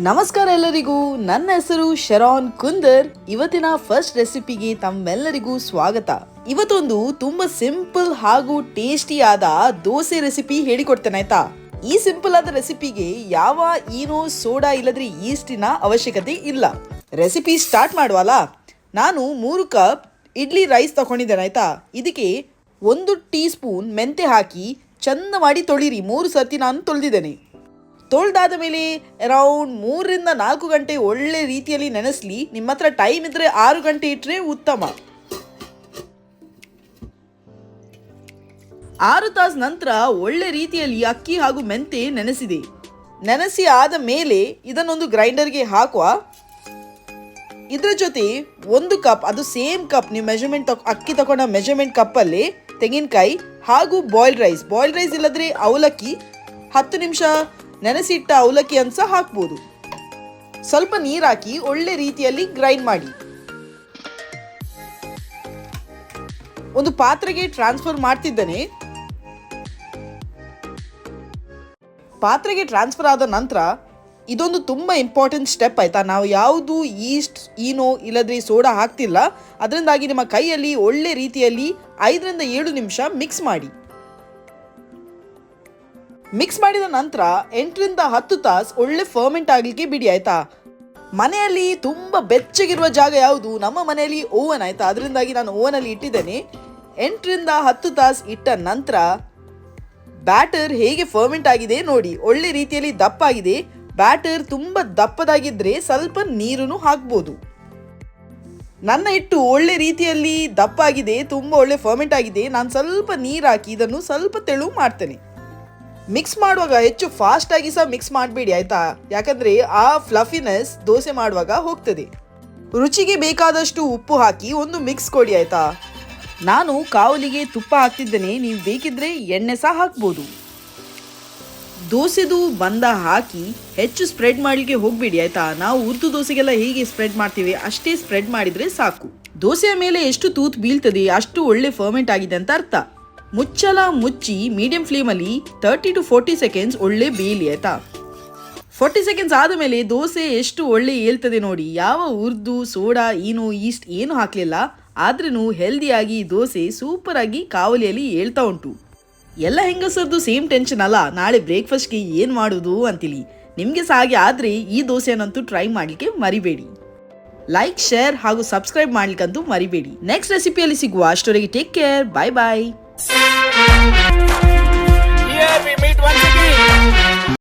ನಮಸ್ಕಾರ ಎಲ್ಲರಿಗೂ. ನನ್ನ ಹೆಸರು ಶರಾನ್ ಕುಂದರ್. ಇವತ್ತಿನ ಫಸ್ಟ್ ರೆಸಿಪಿಗೆ ತಮ್ಮೆಲ್ಲರಿಗೂ ಸ್ವಾಗತ. ಇವತ್ತೊಂದು ತುಂಬಾ ಸಿಂಪಲ್ ಹಾಗೂ ಟೇಸ್ಟಿ ಆದ ದೋಸೆ ರೆಸಿಪಿ ಹೇಳಿಕೊಡ್ತೇನೆ ಆಯ್ತಾ. ಈ ಸಿಂಪಲ್ ಆದ ರೆಸಿಪಿಗೆ ಯಾವ ಏನೋ ಸೋಡಾ ಇಲ್ಲದ್ರೆ ಈಸ್ಟಿನ ಅವಶ್ಯಕತೆ ಇಲ್ಲ. ರೆಸಿಪಿ ಸ್ಟಾರ್ಟ್ ಮಾಡುವಲ್ಲ. ನಾನು 3 ಕಪ್ ಇಡ್ಲಿ ರೈಸ್ ತಗೊಂಡಿದ್ದೇನೆ ಆಯ್ತಾ. ಇದಕ್ಕೆ 1 ಟೀ ಸ್ಪೂನ್ ಮೆಂತೆ ಹಾಕಿ ಚಂದ ಮಾಡಿ ತೊಳಿರಿ. 3 ಸರ್ತಿ ನಾನು ತೊಳೆದಿದ್ದೇನೆ. ತೊಳೆದಾದ ಮೇಲೆ ಅರೌಂಡ್ 3 ರಿಂದ 4 ಗಂಟೆ ಒಳ್ಳೆ ರೀತಿಯಲ್ಲಿ ನೆನೆಸಲಿ. ನಿಮ್ಮ ಹತ್ರ ಟೈಮ್ ಇದ್ರೆ 6 ಗಂಟೆ ಇಟ್ಟರೆ ಉತ್ತಮ. 6 ತಾಸು ನಂತರ ಒಳ್ಳೆ ರೀತಿಯಲ್ಲಿ ಅಕ್ಕಿ ಹಾಗೂ ಮೆಂತೆ ನೆನೆಸಿ ಆದ ಮೇಲೆ ಇದನ್ನೊಂದು ಗ್ರೈಂಡರ್ಗೆ ಹಾಕುವ. ಇದರ ಜೊತೆ 1 ಕಪ್, ಅದು ಸೇಮ್ ಕಪ್ ನೀವು ಮೆಜರ್ಮೆಂಟ್ ಅಕ್ಕಿ ತಗೊಂಡ ಮೆಜರ್ಮೆಂಟ್ ಕಪ್ಪಲ್ಲಿ ತೆಂಗಿನಕಾಯಿ ಹಾಗೂ ಬಾಯ್ಲ್ಡ್ ರೈಸ್ ಇಲ್ಲದ್ರೆ ಅವಲಕ್ಕಿ 10 ನಿಮಿಷ ನೆನೆಸಿಟ್ಟ ಅವಲಕ್ಕಿ ಅಂತ ಹಾಕ್ಬೋದು. ಸ್ವಲ್ಪ ನೀರು ಹಾಕಿ ಒಳ್ಳೆ ರೀತಿಯಲ್ಲಿ ಗ್ರೈಂಡ್ ಮಾಡಿ ಒಂದು ಪಾತ್ರೆಗೆ ಟ್ರಾನ್ಸ್ಫರ್ ಮಾಡ್ತಿದ್ದೇನೆ. ಪಾತ್ರೆಗೆ ಟ್ರಾನ್ಸ್ಫರ್ ಆದ ನಂತರ ಇದೊಂದು ತುಂಬಾ ಇಂಪಾರ್ಟೆಂಟ್ ಸ್ಟೆಪ್ ಆಯ್ತಾ. ನಾವು ಯಾವುದು ಈಸ್ಟ್ ಈನೋ ಇಲ್ಲದ್ರೆ ಸೋಡಾ ಹಾಕ್ತಿಲ್ಲ. ಅದರಿಂದಾಗಿ ನಿಮ್ಮ ಕೈಯಲ್ಲಿ ಒಳ್ಳೆ ರೀತಿಯಲ್ಲಿ 5 ರಿಂದ 7 ನಿಮಿಷ ಮಿಕ್ಸ್ ಮಾಡಿದ ನಂತರ 8 ರಿಂದ 10 ತಾಸು ಒಳ್ಳೆ ಫರ್ಮೆಂಟ್ ಆಗಲಿಕ್ಕೆ ಬಿಡಿ ಆಯ್ತಾ. ಮನೆಯಲ್ಲಿ ತುಂಬಾ ಬೆಚ್ಚಗಿರುವ ಜಾಗ ಯಾವುದು? ನಮ್ಮ ಮನೆಯಲ್ಲಿ ಓವನ್ ಆಯ್ತಾ. ಅದರಿಂದಾಗಿ ನಾನು ಓವನಲ್ಲಿ ಇಟ್ಟಿದ್ದೇನೆ. 8 ರಿಂದ 10 ತಾಸು ಇಟ್ಟ ನಂತರ ಬ್ಯಾಟರ್ ಹೇಗೆ ಫರ್ಮೆಂಟ್ ಆಗಿದೆ ನೋಡಿ. ಒಳ್ಳೆ ರೀತಿಯಲ್ಲಿ ದಪ್ಪ ಆಗಿದೆ. ಬ್ಯಾಟರ್ ತುಂಬಾ ದಪ್ಪದಾಗಿದ್ರೆ ಸ್ವಲ್ಪ ನೀರನ್ನು ಹಾಕ್ಬೋದು. ನನ್ನ ಹಿಟ್ಟು ಒಳ್ಳೆ ರೀತಿಯಲ್ಲಿ ದಪ್ಪ ಆಗಿದೆ, ತುಂಬಾ ಒಳ್ಳೆ ಫರ್ಮೆಂಟ್ ಆಗಿದೆ. ನಾನು ಸ್ವಲ್ಪ ನೀರು ಹಾಕಿ ಇದನ್ನು ಸ್ವಲ್ಪ ತೆಳು ಮಾಡ್ತೇನೆ. ಮಿಕ್ಸ್ ಮಾಡುವಾಗ ಹೆಚ್ಚು ಫಾಸ್ಟ್ ಆಗಿ ಸಹ ಮಿಕ್ಸ್ ಮಾಡಬೇಡಿ ಆಯ್ತಾ. ಯಾಕಂದ್ರೆ ಆ ಫ್ಲಫಿನೆಸ್ ದೋಸೆ ಮಾಡುವಾಗ ಹೋಗ್ತದೆ. ರುಚಿಗೆ ಬೇಕಾದಷ್ಟು ಉಪ್ಪು ಹಾಕಿ ಒಂದು ಮಿಕ್ಸ್ ಕೊಡಿ ಆಯ್ತಾ. ನಾನು ಕಾವಲಿಗೆ ತುಪ್ಪ ಹಾಕ್ತಿದ್ದೇನೆ, ನೀವು ಬೇಕಿದ್ರೆ ಎಣ್ಣೆ ಸಹ ಹಾಕ್ಬೋದು. ದೋಸೆದು ಬಂದ ಹಾಕಿ ಹೆಚ್ಚು ಸ್ಪ್ರೆಡ್ ಮಾಡಲಿಕ್ಕೆ ಹೋಗ್ಬೇಡಿ ಆಯ್ತಾ. ನಾವು ಉರ್ದು ದೋಸೆಗೆಲ್ಲ ಹೇಗೆ ಸ್ಪ್ರೆಡ್ ಮಾಡ್ತೀವಿ ಅಷ್ಟೇ ಸ್ಪ್ರೆಡ್ ಮಾಡಿದ್ರೆ ಸಾಕು. ದೋಸೆಯ ಮೇಲೆ ಎಷ್ಟು ತೂತು ಬೀಳ್ತದೆ ಅಷ್ಟು ಒಳ್ಳೆ ಫರ್ಮೆಂಟ್ ಆಗಿದೆ ಅಂತ ಅರ್ಥ. ಮುಚ್ಚಳ ಮುಚ್ಚಿ ಮೀಡಿಯಂ ಫ್ಲೇಮಲ್ಲಿ 30 to 40 ಸೆಕೆಂಡ್ಸ್ ಒಳ್ಳೆ ಬೇಯಲಿ ಆಯ್ತಾ. 40 ಸೆಕೆಂಡ್ಸ್ ಆದ ಮೇಲೆ ದೋಸೆ ಎಷ್ಟು ಒಳ್ಳೆ ಏಳ್ತದೆ ನೋಡಿ. ಯಾವ ಉರ್ದು ಸೋಡಾ ಈನೋ ಈಸ್ಟ್ ಏನು ಹಾಕಲಿಲ್ಲ. ಆದ್ರೂ ಹೆಲ್ದಿಯಾಗಿ ದೋಸೆ ಸೂಪರ್ ಆಗಿ ಕಾವಲಿಯಲ್ಲಿ ಏಳ್ತಾ ಉಂಟು. ಎಲ್ಲ ಹೆಂಗಸರದ್ದು ಸೇಮ್ ಟೆನ್ಷನ್ ಅಲ್ಲ, ನಾಳೆ ಬ್ರೇಕ್ಫಾಸ್ಟ್ಗೆ ಏನು ಮಾಡೋದು ಅಂತೇಳಿ. ನಿಮಗೆ ಸಹ ಹಾಗೆ ಆದರೆ ಈ ದೋಸೆಯನ್ನಂತೂ ಟ್ರೈ ಮಾಡಲಿಕ್ಕೆ ಮರಿಬೇಡಿ. ಲೈಕ್, ಶೇರ್ ಹಾಗೂ ಸಬ್ಸ್ಕ್ರೈಬ್ ಮಾಡ್ಲಿಕ್ಕಂತೂ ಮರಿಬೇಡಿ. ನೆಕ್ಸ್ಟ್ ರೆಸಿಪಿಯಲ್ಲಿ ಸಿಗುವ ಅಷ್ಟೊರೆಗೆ take care. Bye bye. Here we meet once again.